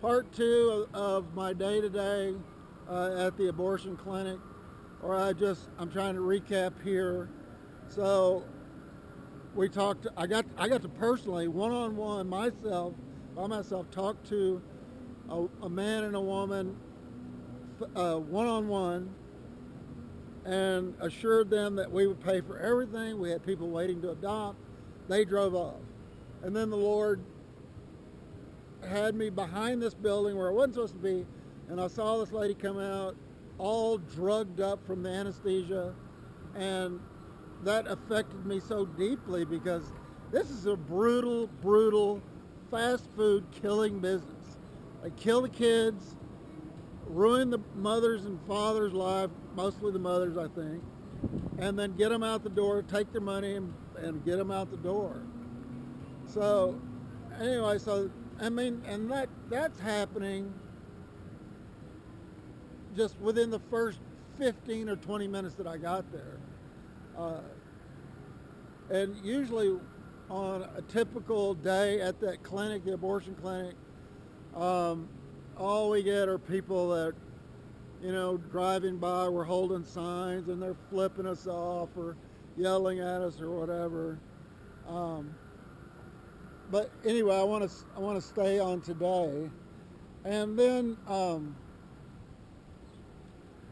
part two of my day to day at the abortion clinic, or I'm trying to recap here. So we talked. I got to personally one on one myself by myself talk to a man and a woman one on one and assured them that we would pay for everything. We had people waiting to adopt. They drove off, and then the Lord had me behind this building where I wasn't supposed to be, and I saw this lady come out all drugged up from the anesthesia, and that affected me so deeply because this is a brutal, brutal fast food killing business. They kill the kids, ruin the mothers and fathers' life, mostly the mothers, I think, and then get them out the door, take their money, and get them out the door. So, anyway, and that's happening just within the first 15 or 20 minutes that I got there. Uh, and usually on a typical day at that clinic, the abortion clinic, all we get are people that, driving by, we're holding signs and they're flipping us off or yelling at us or whatever. But anyway, I want to stay on today, and then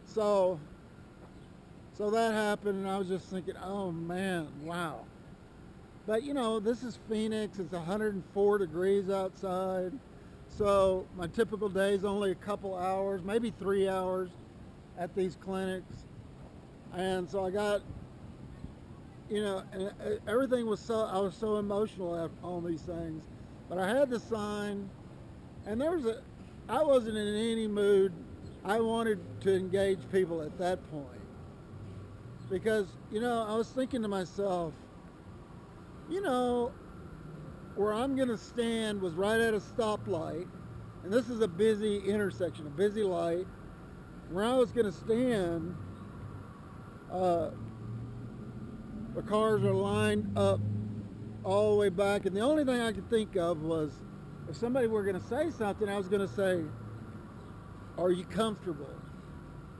so that happened, and I was just thinking, oh man, wow. But this is Phoenix. It's 104 degrees outside. So my typical day is only a couple hours, maybe 3 hours at these clinics. And so I got, and everything was I was so emotional at all these things. But I had the sign, and I wasn't in any mood. I wanted to engage people at that point. Because, I was thinking to myself, where I'm going to stand was right at a stoplight, and this is a busy intersection, a busy light. Where I was going to stand, the cars are lined up all the way back, and the only thing I could think of was if somebody were going to say something, I was going to say, are you comfortable?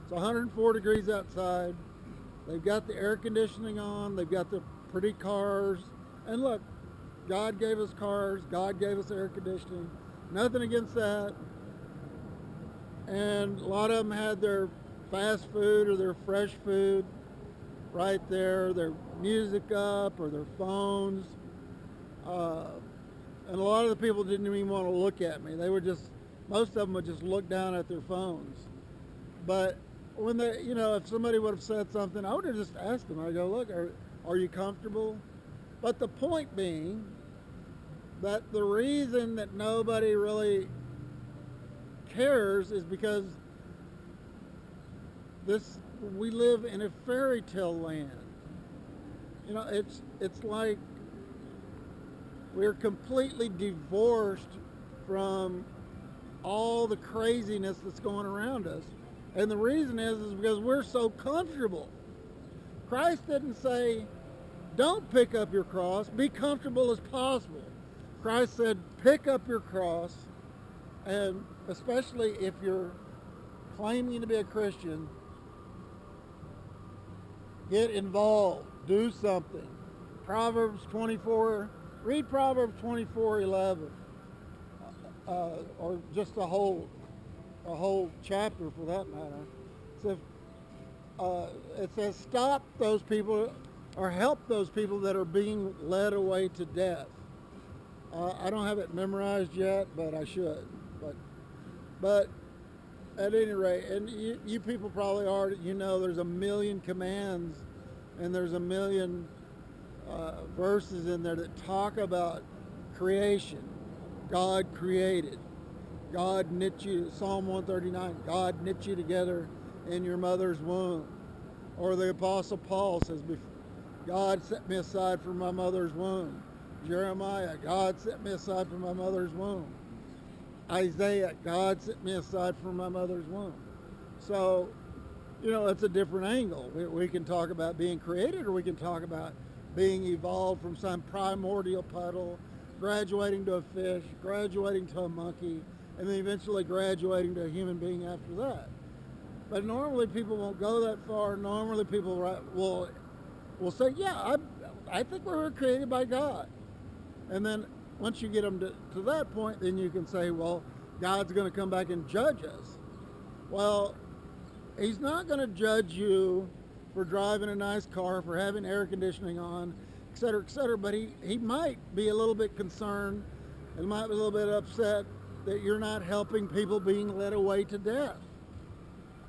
It's 104 degrees outside. They've got the air conditioning on. They've got the pretty cars. And look, God gave us cars. God gave us air conditioning. Nothing against that. And a lot of them had their fast food or their fresh food right there, their music up or their phones. And a lot of the people didn't even want to look at me. Most of them would just look down at their phones. But when if somebody would have said something, I would have just asked them. I go, look, are you comfortable? But the point being that the reason that nobody really cares is because we live in a fairy tale land. It's like we're completely divorced from all the craziness that's going around us. And the reason is because we're so comfortable. Christ didn't say, don't pick up your cross, be comfortable as possible. Christ said, pick up your cross, and especially if you're claiming to be a Christian, get involved, do something. Proverbs 24, read Proverbs 24:11, or just a whole chapter for that matter. It says, stop those people or help those people that are being led away to death. I don't have it memorized yet, but I should. But at any rate, and you people probably there's a million commands and there's a million verses in there that talk about creation. God created. God knit you, Psalm 139, God knit you together in your mother's womb. Or the Apostle Paul says, God set me aside from my mother's womb. Jeremiah, God set me aside from my mother's womb. Isaiah, God set me aside from my mother's womb. So, it's a different angle. We can talk about being created, or we can talk about being evolved from some primordial puddle, graduating to a fish, graduating to a monkey, and then eventually graduating to a human being after that. But normally people won't go that far. Normally people will say, yeah, I think we were created by God. And then once you get them to that point, then you can say, well, God's going to come back and judge us. Well, he's not going to judge you for driving a nice car, for having air conditioning on, et cetera, but he might be a little bit concerned and might be a little bit upset that you're not helping people being led away to death.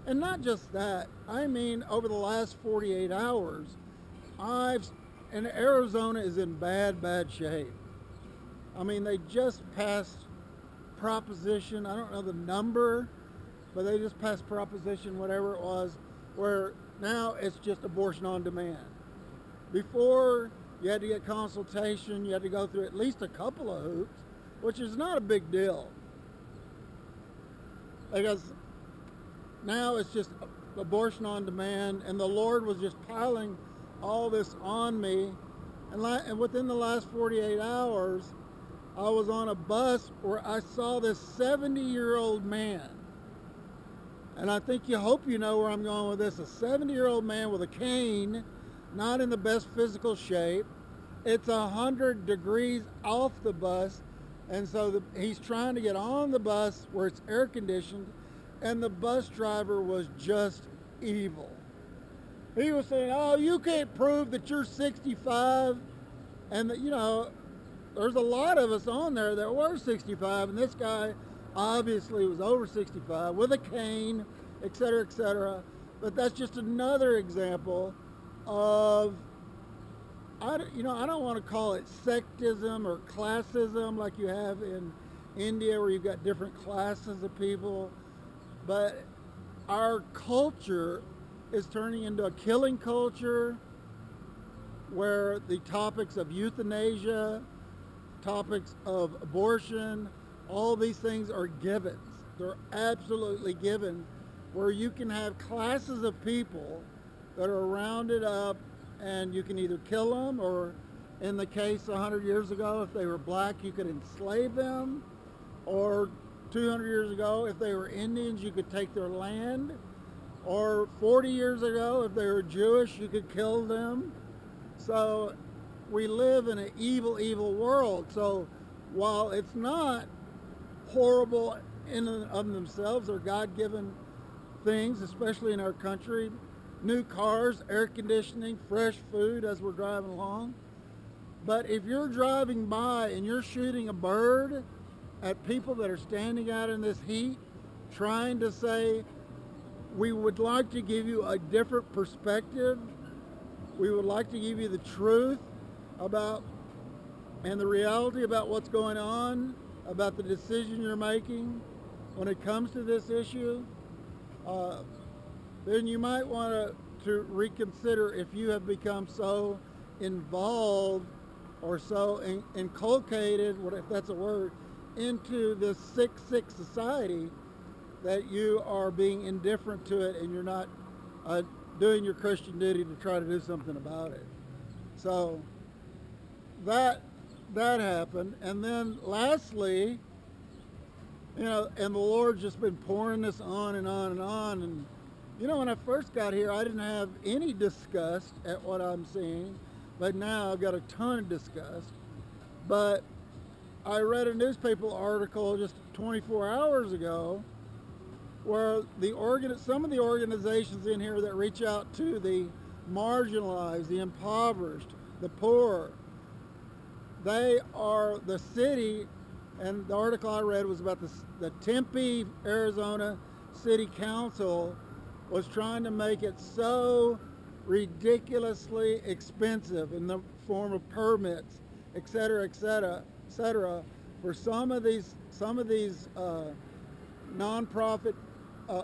And not just that, I mean, over the last 48 hours, and Arizona is in bad shape. I mean, they just passed Proposition, I don't know the number, but they just passed Proposition, whatever it was, where now it's just abortion on demand. Before, you had to get consultation, you had to go through at least a couple of hoops, which is not a big deal. Because now it's just abortion on demand, and the Lord was just piling all this on me. And within the last 48 hours, I was on a bus where I saw this 70-year-old man. And I think you hope you know where I'm going with this. A 70-year-old man with a cane, not in the best physical shape. It's 100 degrees off the bus. And so he's trying to get on the bus where it's air conditioned. And the bus driver was just evil. He was saying, oh, you can't prove that you're 65. And, there's a lot of us on there that were 65. And this guy obviously was over 65 with a cane, et cetera. But that's just another example of, I don't want to call it sectism or classism like you have in India where you've got different classes of people. But our culture is turning into a killing culture where the topics of euthanasia, topics of abortion, all these things are givens. They're absolutely given, where you can have classes of people that are rounded up and you can either kill them, or in the case 100 years ago, if they were black, you could enslave them, or 200 years ago, if they were Indians, you could take their land, or 40 years ago, if they were Jewish, you could kill them. So we live in an evil world. So while it's not horrible in and of themselves or God-given things, especially in our country, new cars, air conditioning, fresh food as we're driving along, but if you're driving by and you're shooting a bird at people that are standing out in this heat, trying to say, we would like to give you a different perspective, we would like to give you the truth about and the reality about what's going on, about the decision you're making when it comes to this issue, then you might want to reconsider if you have become so involved or so inculcated, if that's a word, into this sick society that you are being indifferent to it and you're not doing your Christian duty to try to do something about it. So that happened. And then lastly, and the Lord's just been pouring this on and on and on. And, when I first got here, I didn't have any disgust at what I'm seeing, but now I've got a ton of disgust. But I read a newspaper article just 24 hours ago where some of the organizations in here that reach out to the marginalized, the impoverished, the poor, they are the city, and the article I read was about the Tempe, Arizona City Council was trying to make it so ridiculously expensive in the form of permits, et cetera, for some of these nonprofit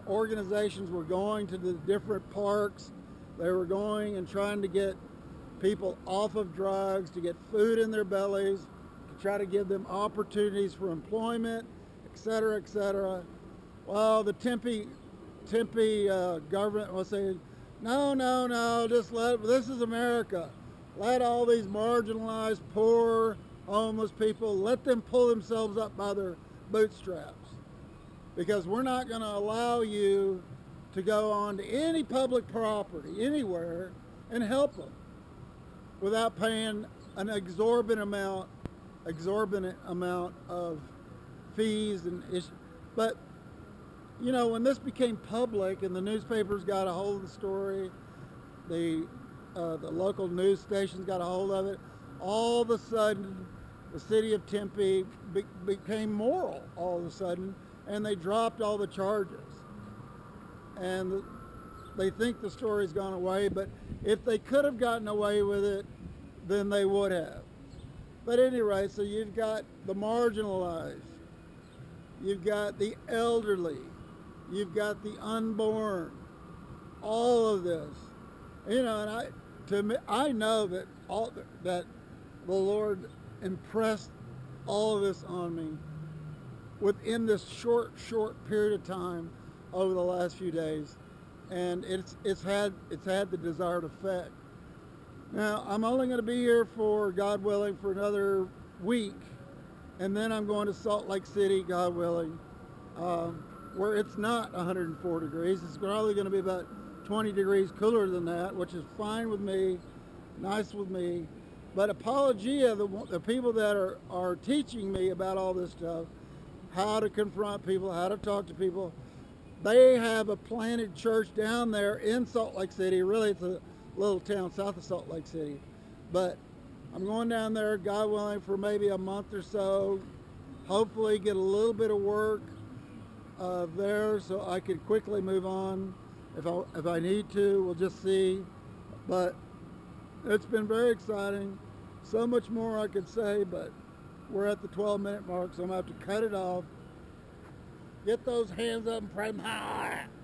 organizations were going to the different parks. They were going and trying to get people off of drugs, to get food in their bellies, to try to give them opportunities for employment, et cetera. Well, the Tempe government was saying, no, this is America. Let all these marginalized, poor, homeless people, let them pull themselves up by their bootstraps. because we're not going to allow you to go on to any public property anywhere and help them without paying an exorbitant amount of fees and issues. But you know, when this became public and the newspapers got a hold of the story, the local news stations got a hold of it, all of a sudden the city of Tempe became moral all of a sudden, and they dropped all the charges. And they think the story's gone away, but if they could have gotten away with it, then they would have. But anyway, so you've got the marginalized, you've got the elderly, you've got the unborn, all of this. You know, and I know that that the Lord impressed all of this on me within this short period of time over the last few days, and it's had the desired effect. Now I'm only going to be here for, God willing, for another week, and then I'm going to Salt Lake City, God willing, where it's not 104 degrees. It's probably going to be about 20 degrees cooler than that, which is fine with me, nice with me. But Apologia, the people that are teaching me about all this stuff, how to confront people, how to talk to people, they have a planted church down there in Salt Lake City. Really, it's a little town south of Salt Lake City. But I'm going down there, God willing, for maybe a month or so, hopefully get a little bit of work there so I can quickly move on if I need to. We'll just see. But it's been very exciting. So much more I could say, but we're at the 12-minute mark, so I'm going to have to cut it off. Get those hands up and pray.